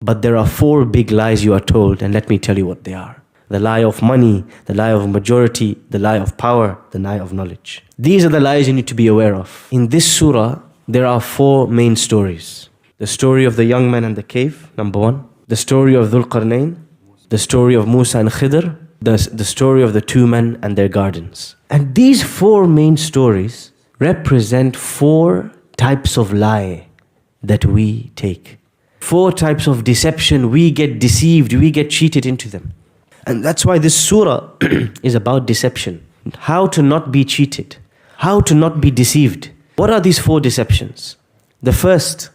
But there are 4 big lies you are told, and let me tell you what they are. The lie of money, the lie of majority, the lie of power, the lie of knowledge. These are the lies you need to be aware of. In this surah, there are 4 main stories. The story of the young man in the cave, number 1. The story of Dhul Qarnayn. The story of Musa and Khidr. The story of the 2 men and their gardens. And these 4 main stories represent 4 types of lie that we take. 4 types of deception. We get deceived, we get cheated into them. And that's why this surah is about deception. How to not be cheated. How to not be deceived. What are these 4 deceptions? The first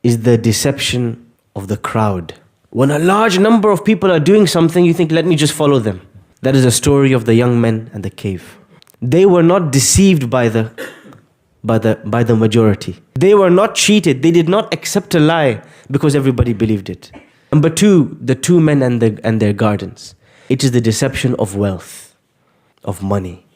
is the deception of the crowd. When a large number of people are doing something, you think, let me just follow them. That is the story of the young men and the cave. They were not deceived by the majority. They were not cheated. They did not accept a lie because everybody believed it. Number 2, the 2 men and their gardens. It is the deception of wealth, of money.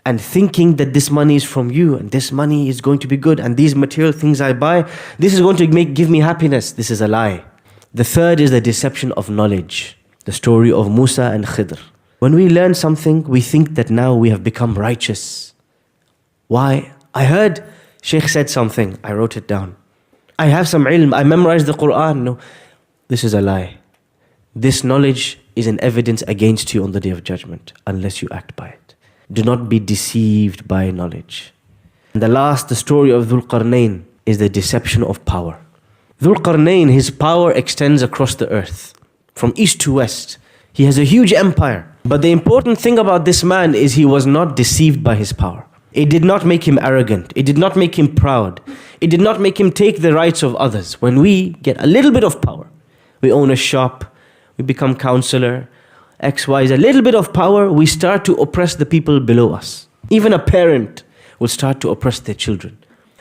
And thinking that this money is from you, and this money is going to be good, and these material things I buy, this is going to give me happiness. This is a lie. The third is the deception of knowledge. The story of Musa and Khidr. When we learn something, we think that now we have become righteous. Why? I heard Sheikh said something. I wrote it down. I have some ilm. I memorized the Qur'an. No, this is a lie. This knowledge is an evidence against you on the Day of Judgment unless you act by it. Do not be deceived by knowledge. And the story of Dhul Qarnayn is the deception of power. Dhul Qarnayn, his power extends across the earth, from east to west. He has a huge empire. But the important thing about this man is he was not deceived by his power. It did not make him arrogant. It did not make him proud. It did not make him take the rights of others. When we get a little bit of power, we own a shop, we become counselor, X, Y, Z, a little bit of power, we start to oppress the people below us. Even a parent will start to oppress their children.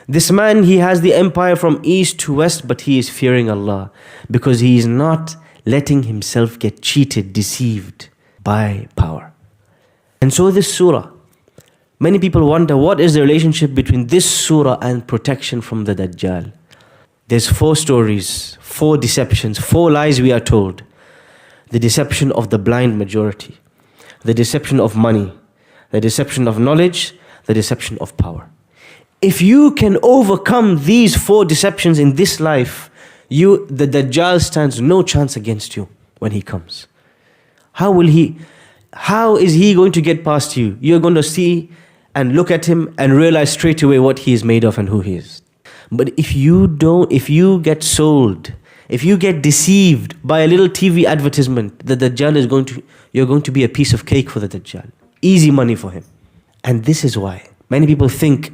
This man, he has the empire from east to west, but he is fearing Allah because he is not letting himself get cheated, deceived by power. And so this surah, many people wonder what is the relationship between this surah and protection from the Dajjal. There's 4 stories, 4 deceptions, 4 lies we are told. The deception of the blind majority, the deception of money, the deception of knowledge, the deception of power. If you can overcome these 4 deceptions in this life, the Dajjal stands no chance against you when he comes. How is he going to get past you? You're going to see and look at him and realize straight away what he is made of and who he is. But if you get sold, if you get deceived by a little TV advertisement, the Dajjal you're going to be a piece of cake for the Dajjal. Easy money for him. And this is why many people think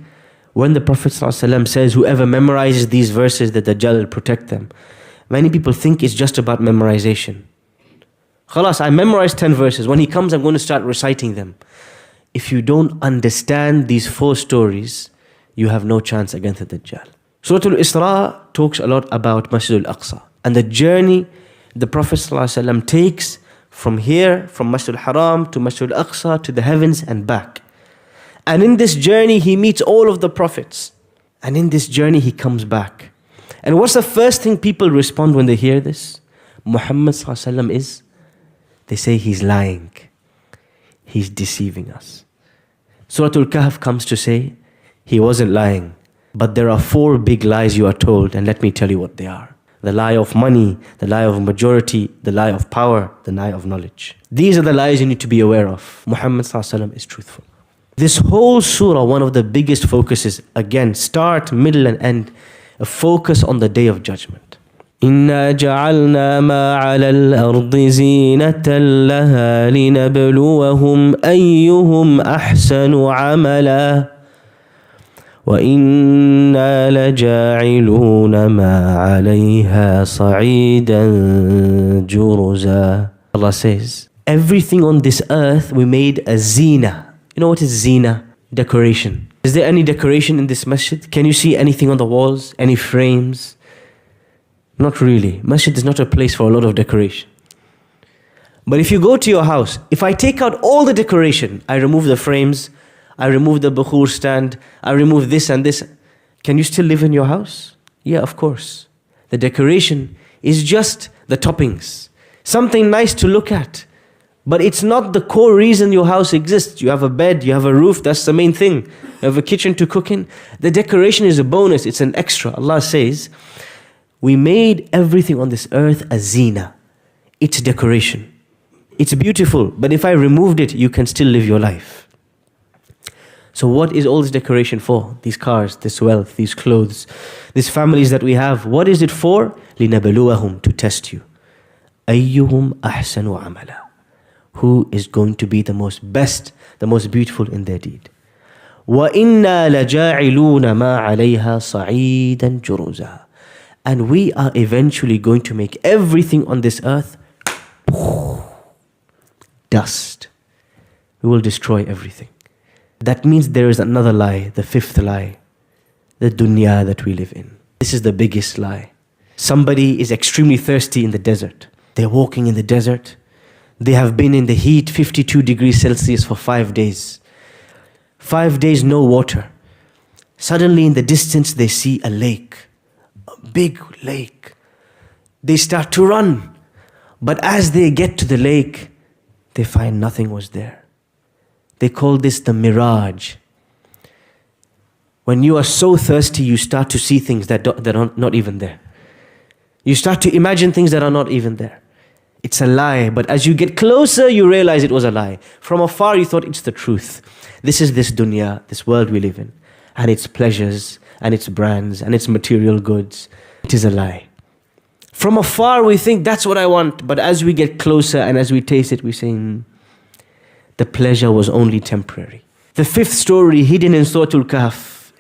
when the Prophet ﷺ says, whoever memorizes these verses, the Dajjal will protect them. Many people think it's just about memorization. Khalas, I memorized 10 verses. When he comes, I'm going to start reciting them. If you don't understand these 4 stories, you have no chance against the Dajjal. Surah Al-Isra talks a lot about Masjid Al-Aqsa and the journey the Prophet ﷺ takes from here, from Masjid Al-Haram to Masjid Al-Aqsa to the heavens and back. And in this journey, he meets all of the prophets. And in this journey, he comes back. And what's the first thing people respond when they hear this? Muhammad ﷺ is, they say he's lying. He's deceiving us. Surah Al-Kahf comes to say, he wasn't lying. But there are 4 big lies you are told, and let me tell you what they are. The lie of money, the lie of majority, the lie of power, the lie of knowledge. These are the lies you need to be aware of. Muhammad ﷺ is truthful. This whole surah, one of the biggest focuses, again, start, middle and end, a focus on the Day of Judgment. إِنَّا جَعَلْنَا مَا عَلَى الْأَرْضِ زِينَةً لَهَا لِنَبْلُوَهُمْ أَيُّهُمْ أَحْسَنُ عَمَلًا وَإِنَّا لَجَاعِلُونَ مَا عَلَيْهَا صَعِيدًا جُرُزًا. Allah says, everything on this earth we made a zina. You know what is zina? Decoration. Is there any decoration in this masjid? Can you see anything on the walls? Any frames? Not really. Masjid is not a place for a lot of decoration. But if you go to your house, if I take out all the decoration, I remove the frames, I remove the bukhur stand, I remove this and this, can you still live in your house? Yeah, of course. The decoration is just the toppings, something nice to look at. But it's not the core reason your house exists. You have a bed, you have a roof, that's the main thing. You have a kitchen to cook in. The decoration is a bonus, it's an extra. Allah says, we made everything on this earth a zina. It's decoration. It's beautiful, but if I removed it, you can still live your life. So what is all this decoration for? These cars, this wealth, these clothes, these families that we have. What is it for? لِنَبْلُوَهُمْ, to test you. أَيُّهُمْ أَحْسَنُ عَمَلًا, who is going to be the most best, the most beautiful in their deed. وَإِنَّا لَجَاعِلُونَ مَا عَلَيْهَا صَعِيدًا جُرُزًا, and we are eventually going to make everything on this earth dust. We will destroy everything. That means there is another lie, the fifth lie, the dunya that we live in. This is the biggest lie. Somebody is extremely thirsty in the desert. They're walking in the desert. They have been in the heat, 52 degrees Celsius for 5 days. 5 days, no water. Suddenly in the distance, they see a lake, a big lake. They start to run. But as they get to the lake, they find nothing was there. They call this the mirage. When you are so thirsty, you start to see things that are not even there. You start to imagine things that are not even there. It's a lie, but as you get closer, you realize it was a lie. From afar, you thought it's the truth. This is this dunya, this world we live in, and its pleasures, and its brands, and its material goods. It is a lie. From afar, we think that's what I want, but as we get closer and as we taste it, we say, the pleasure was only temporary. The fifth story hidden in Surah Al-Kahf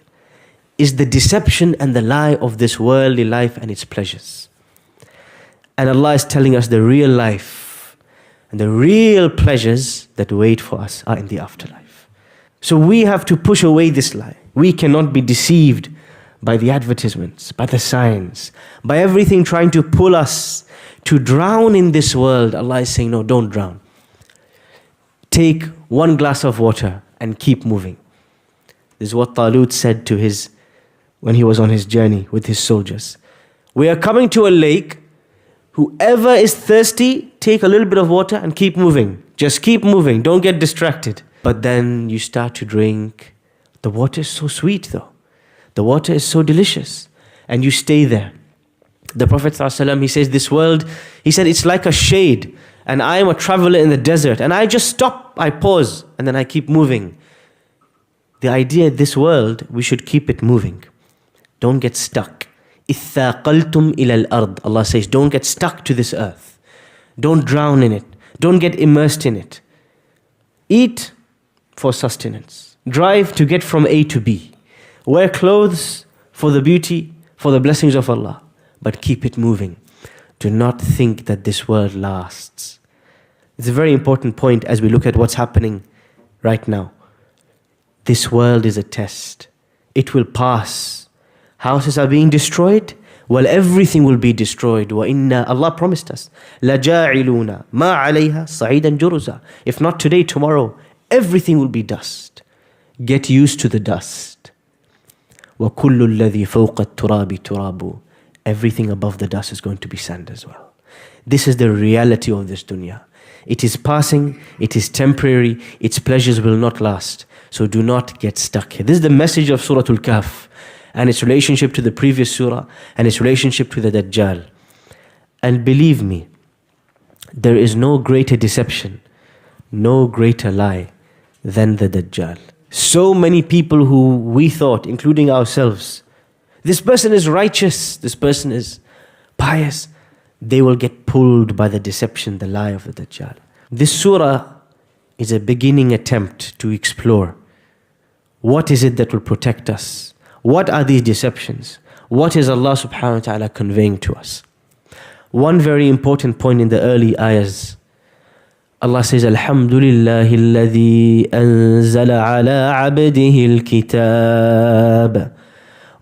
is the deception and the lie of this worldly life and its pleasures. And Allah is telling us the real life and the real pleasures that wait for us are in the afterlife. So we have to push away this lie. We cannot be deceived by the advertisements, by the signs, by everything trying to pull us to drown in this world. Allah is saying, no, don't drown. Take one glass of water and keep moving. This is what Talut said to when he was on his journey with his soldiers. We are coming to a lake. Whoever is thirsty, take a little bit of water and keep moving. Just keep moving. Don't get distracted. But then you start to drink. The water is so sweet though. The water is so delicious. And you stay there. The Prophet ﷺ, he says, this world, he said, it's like a shade. And I am a traveler in the desert. And I just stop, I pause, and then I keep moving. The idea of this world, we should keep it moving. Don't get stuck. إِثَّاقَلْتُمْ إِلَى الْأَرْضِ, Allah says, don't get stuck to this earth. Don't drown in it. Don't get immersed in it. Eat for sustenance. Drive to get from A to B. Wear clothes for the beauty, for the blessings of Allah. But keep it moving. Do not think that this world lasts. It's a very important point as we look at what's happening right now. This world is a test. It will pass. Houses are being destroyed. Well, everything will be destroyed. وَإِنَّا, Allah promised us, لَجَاعِلُونَ مَا عَلَيْهَا صَعِيدًا جُرُزًا. If not today, tomorrow, everything will be dust. Get used to the dust. وَكُلُّ الَّذِي فَوْقَ التُّرَابِ تُرَابُ. Everything above the dust is going to be sand as well. This is the reality of this dunya. It is passing, it is temporary, its pleasures will not last. So do not get stuck here. This is the message of Surah Al-Kahf and its relationship to the previous surah and its relationship to the Dajjal. And believe me, there is no greater deception, no greater lie than the Dajjal. So many people who we thought, including ourselves, this person is righteous, this person is pious, they will get pulled by the deception, the lie of the Dajjal. This surah is a beginning attempt to explore what is it that will protect us? What are these deceptions? What is Allah subhanahu wa ta'ala conveying to us? One very important point in the early ayahs, Allah says, Alhamdulillahi alladhi anzala ala abdihi al-kitab.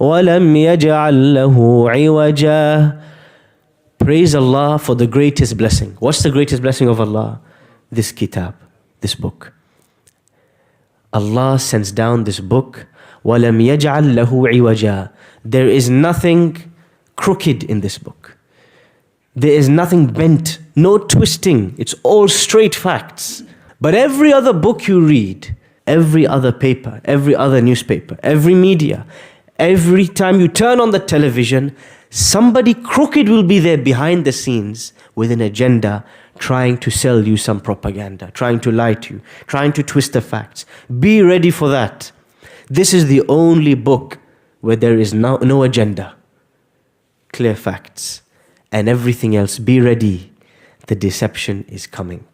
وَلَمْ يَجْعَلْ لَهُ عِوَجًا. Praise Allah for the greatest blessing. What's the greatest blessing of Allah? This kitab, this book. Allah sends down this book. وَلَمْ يَجْعَلْ لَهُ عِوَجًا. There is nothing crooked in this book. There is nothing bent, no twisting. It's all straight facts. But every other book you read, every other paper, every other newspaper, every media, every time you turn on the television, somebody crooked will be there behind the scenes with an agenda, trying to sell you some propaganda, trying to lie to you, trying to twist the facts. Be ready for that. This is the only book where there is no agenda. Clear facts. And everything else, be ready. The deception is coming.